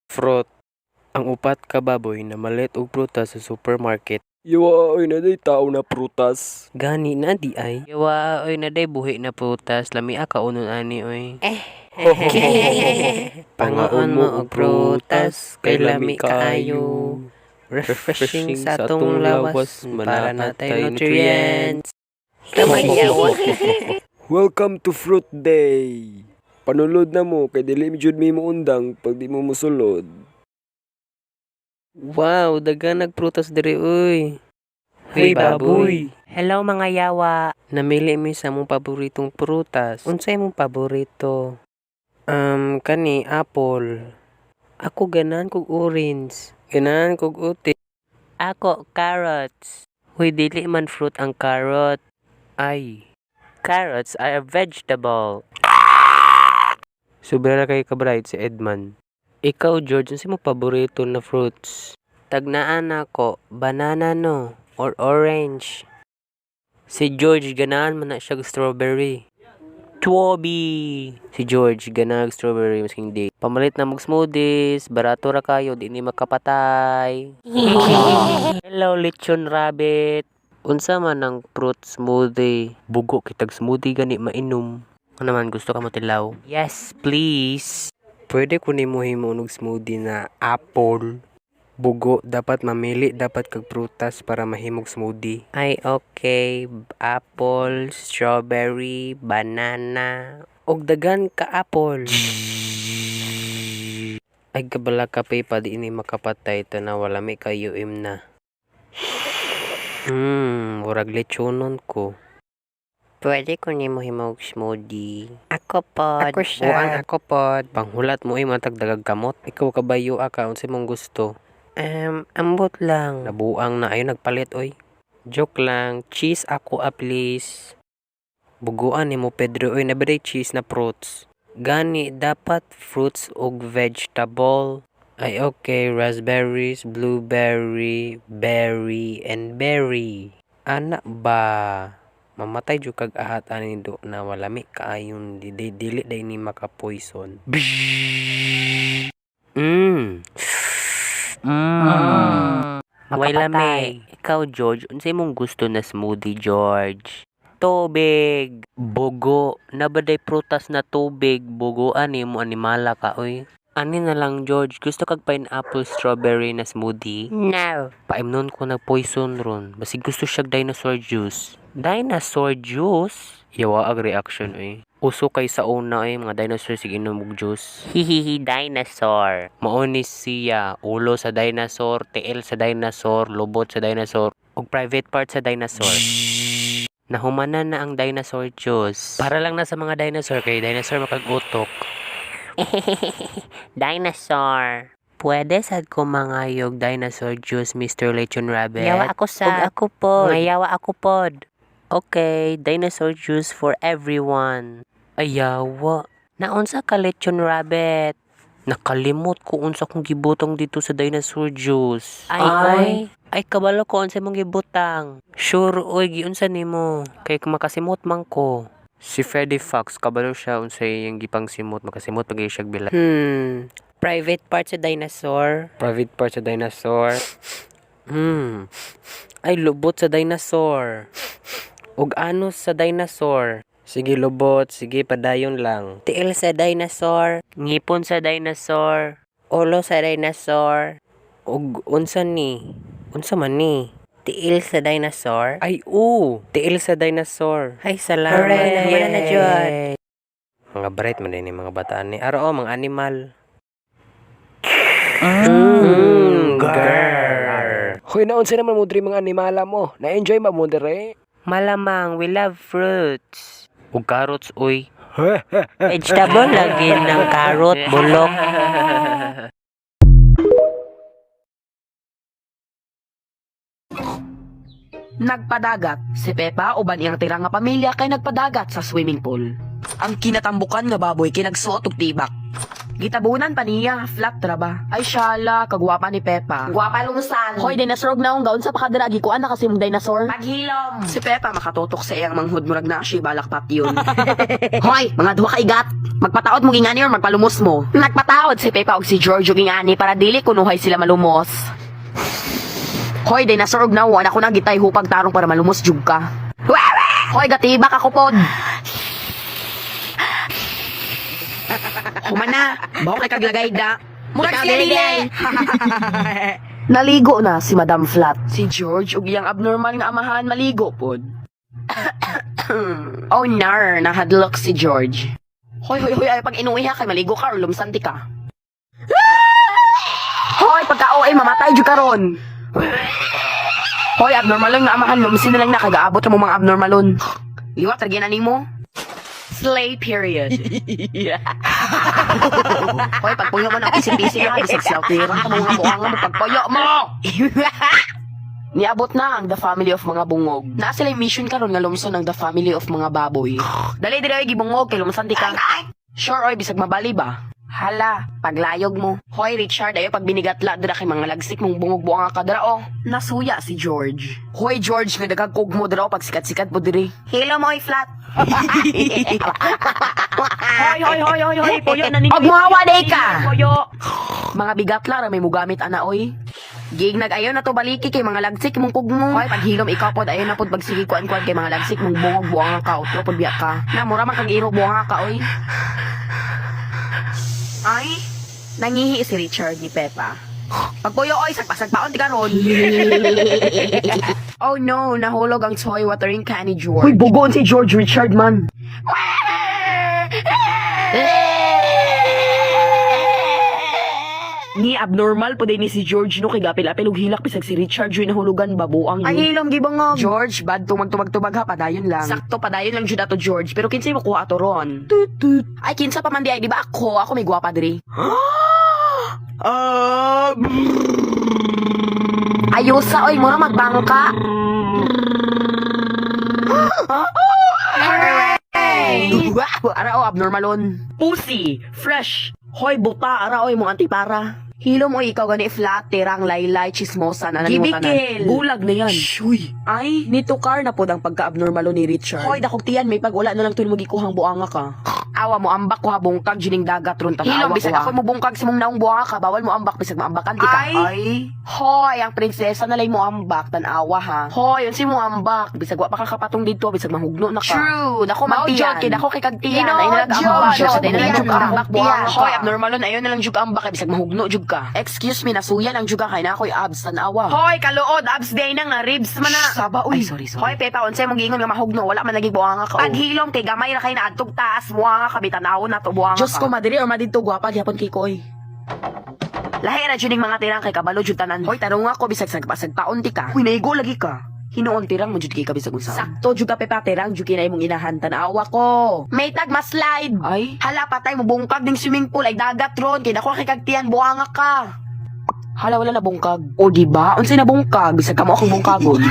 Fruit. Ang upat ka baboy na malit og prutas sa supermarket. Yawa ay na day tao na prutas. Gani na di ay. Yawa oy na day buhi na prutas, lami ka unon ani oy. Pangaon mo og prutas, kay lami kaayo. Refreshing sa atong lawas, para natay nutrients. Kamayawa. Welcome to Fruit Day. Panulod na mo kay dili mi jud mi mo undang pag di mo mosulod. Wow, dagan nagprutas diri oy. Hey baboy. Hello mga yawa. Namili mi sa mong paboritong prutas. Unsay mong paborito? Kani apple. Ako ganan kog orange. Ganan kog uti. Ako, carrots. Huy, dili man fruit ang carrot. Ay. Carrots are a vegetable. Sobra na kay ka-bright si Edman. Ikaw, George, ano mo paborito na fruits? Tagnaan ako, banana no, or orange. Si George, ganaan man na siya strawberry. Tuobi! Si George, ganag strawberry, mas hindi. Pamalit na mag smoothies, barato ra kayo, di ni makapatay. Hello, lechon rabbit. Unsa man ang fruit smoothie? Bugo kitag smoothie gani mainom. Ano naman gusto ka mo tilaw? Yes, please. Pwede ko nimo himo og smoothie na apple. Bugo dapat mamili dapat kag prutas para mahimog smoothie. Ay, okay. Apple, strawberry, banana. Og dagan ka apple. Ay kabala kape pa di ni makapatay tanaw wala may kayo na. Murag lechonon ko. Pwede ko nimo himog smoothie. Ako pod. Ako siya. Buang ako pod. Panghulat mo ay matag dagag kamot. Ikaw kabayo ka unsay mong gusto. Ambot lang. Nabuang na ayo nagpalit oy. Joke lang. Cheese ako please. Buguan nimo Pedro oy nabaday cheese na fruits. Gani dapat fruits ug vegetable. Ay okay, raspberries, blueberry, berry, and berry. Ana ba? Mamatay jud kag ahat ani do na walami kaayon dili day ni maka-poison. Way lami. Ikaw, George, unsay mong gusto na smoothie, George? Tubig. Bugo, nabaday prutas na tubig, bugoan nimo animala ka oy. Ani na lang George, gusto kag pineapple strawberry na smoothie? No. Paimnon ko na poison ron, basig gusto siya dinosaur juice. Dinosaur juice? Yawa ag reaction oy. Uso kay sa una mga dinosaur sig inom og juice. Hihihi, dinosaur. Mao ni siya, ulo sa dinosaur, tiil sa dinosaur, lubot sa dinosaur, ug private part sa dinosaur. Nahumanan na ang dinosaur juice. Para lang na sa mga dinosaur kay dinosaur makagutok. Dinosaur. Pwede sad ko mangayog dinosaur juice, Mr. Lechon Rabbit. Yawa ako sa. Ug ako pod. Mayawa ako pod. Okay, dinosaur juice for everyone. Ayawa. Naunsa ka lechon rabbit? Nakalimot ko unsa kong gibutang dito sa dinosaur juice. Ay kabalo ko unsa mong gibutang. Sure, oy, giunsa nimo? Kay makasimot man ko. Si Freddy Fox, kabalo siya unsay yung gipang simot, makasimot pag siya bilat. Private part sa dinosaur. Private part sa dinosaur. Ay, lubot sa dinosaur. Ug anos sa dinosaur. Sige lubot, sige padayon lang. Tiil sa dinosaur. Ngipon sa dinosaur. Ulo sa dinosaur. Ug unsa ni? Unsa man ni? Tiil sa dinosaur. Ay, tiil sa dinosaur. Ay, salamat. Wala na dyan. Mga bright man din mga bataan ni. Aro, mga animal. Girl. Hoy naunsa naman mo diri mga animala mo? Na-enjoy ba mo diri? Malamang, we love fruits. Ug carrots, oy. Vegetable lagi ng carrot, bulok. Nagpadagat si Pepa uban iyang tira nga pamilya kay nagpadagat sa swimming pool. Ang kinatambukan nga baboy kay nagsuot og tibak. Gitabunan pa niya, flat ra ba? Ay syala, kagwapa ni Pepa. Gwapa lumusan. Hoy, dinosaur na akong gaon sa pakadragi ko na kasi mong dinosaur. Paghilom. Si Pepa makatutok sa iyang manghud murag na siya balakpat yun. Hoy, mga duha ka igat. Magpataod mo gingani or magpalumos mo. Nagpataod si Pepa og si Giorgio gingani para dili kunuhay sila malumos. Hoy, dinosaur og nawa na ko nang gitay hupag tarong para malumos jug ka. Hoy, gatibak ako pod. Humana, bawa kay kaglagay da. Murag siya nilay. Naligo na si Madam Flat. Si George ug iyang abnormal nga amahan maligo pod. Oh nar, nahadlok si George. Hoy, ay pag inuwi ha kay maligo ka or lumsanti ka. Hoy, pagka-OA mamatay jud karon. Hoy, abnormal lang nga amahan, lumsin na lang na kagaabot ra mo mga abnormalon. Liwat ra ginan nimo. Slay period. Hoy, pagpuyo mo ng pising-pising na bisag self-clear ang mga buhang mo pagpuyo mo. Niabot na ang The Family of Mga Bungog. Naa sila yung mission karon nga lumson ang The Family of Mga Baboy. Dali diri gibungog kay lumsan di ka. Sure oy bisag mabali ba? Hala, paglayog mo. Hoy Richard, ayo pag binigatla dira kay mga lagsik mong bungog buang ka dira oh. Nasuya si George. Hoy George, nga dagag mo dira oh, pag sikat-sikat mo diri. Hello mo flat. Hoy, puyo na ninyo. Og muhawa day ka. Puyo. Mga bigatla ra may mugamit ana oy. Gig nag-ayo na to baliki kay mga lagsik mong kugmo. Hoy, paghilom ikaw pod ayo na pod pagsigi kuan-kuan kay mga lagsik mong bungog buang ka utro pod biya ka. Na mura man kag iro buang ka oy. Ay, nangihi si Richard ni Pepa. Pagpuyo oy, sagpasagpaon ti karon. Oh no, nahulog ang soy watering can ni George. Uy, bugoon si George Richard man. Ni abnormal po din ni si George no kay gapil-apil ug hilak bisag si Richard joy nahulugan babuang yun. Ay hilom gibongog. George, bad tumag-tubag ha padayon lang. Sakto padayon lang jud ato George, pero kinsay mo kuha ato ron? Tut. Ay kinsa pa man di ay di ba ako may gwapa diri. Ayusa oy mo na magbangka. Ara o abnormalon. Pussy, fresh. Hoy buta ara oy mo antipara. Hilom oy ikaw gani flat terang laylay chismosa na nalimutan. Gibikil. Bulag na yan. Shuy. Ay, nitukar na pod ang pagka-abnormalo ni Richard. Hoy dakog tiyan may pag wala na lang tuloy magikuhang buanga ka. Awa mo ambak ko ha bungkag jining dagat ron tanawa. Hilom bisag ako mo bungkag sa mong naong buanga ka bawal mo ambak bisag maambakan di ka. Ay. Hoy, ang prinsesa na lay mo ambak tanawa ha. Hoy, unsi mo ambak bisag wa pa ka kapatong dito bisag mahugno na ka. True, dako magtiyan kay dako kay kagtiyan ay nalagambak. Ay na lang jug ambak buanga. Hoy, abnormalon ayon na lang jug ambak bisag mahugno jug ka. Excuse me, nasuyan ang juga kay na ako'y abs tanawa. Hoy, kaluod, abs day na nga, ribs man na. Saba, uy. Ay, sorry. Hoy, Pepa, unsay mong gingon nga mahugno, wala man naging buanga ka. Paghilom, kay gamay na kay naadtog taas, buanga ka, bitanaw na to, buanga ka. Diyos ko, madiri or madito, gwapa, gihapon kay ko, oy. Lahi na dyan mga tirang kay kabalo, jud tanan. Hoy, tarong ako, bisag sagpaon ti ka. Uy, naigo lagi ka. Hinoon tirang mo jud kay kabisag unsa. Sakto jud ka Pepa tirang jud kinay mong inahan tanawa ko. May tag slide. Ay, hala patay mo bungkag ding swimming pool ay dagat ron kay dako kay kagtian buanga ka. Hala wala na bungkag. O di ba? Unsay na bungkag bisag kamo akong bungkagon.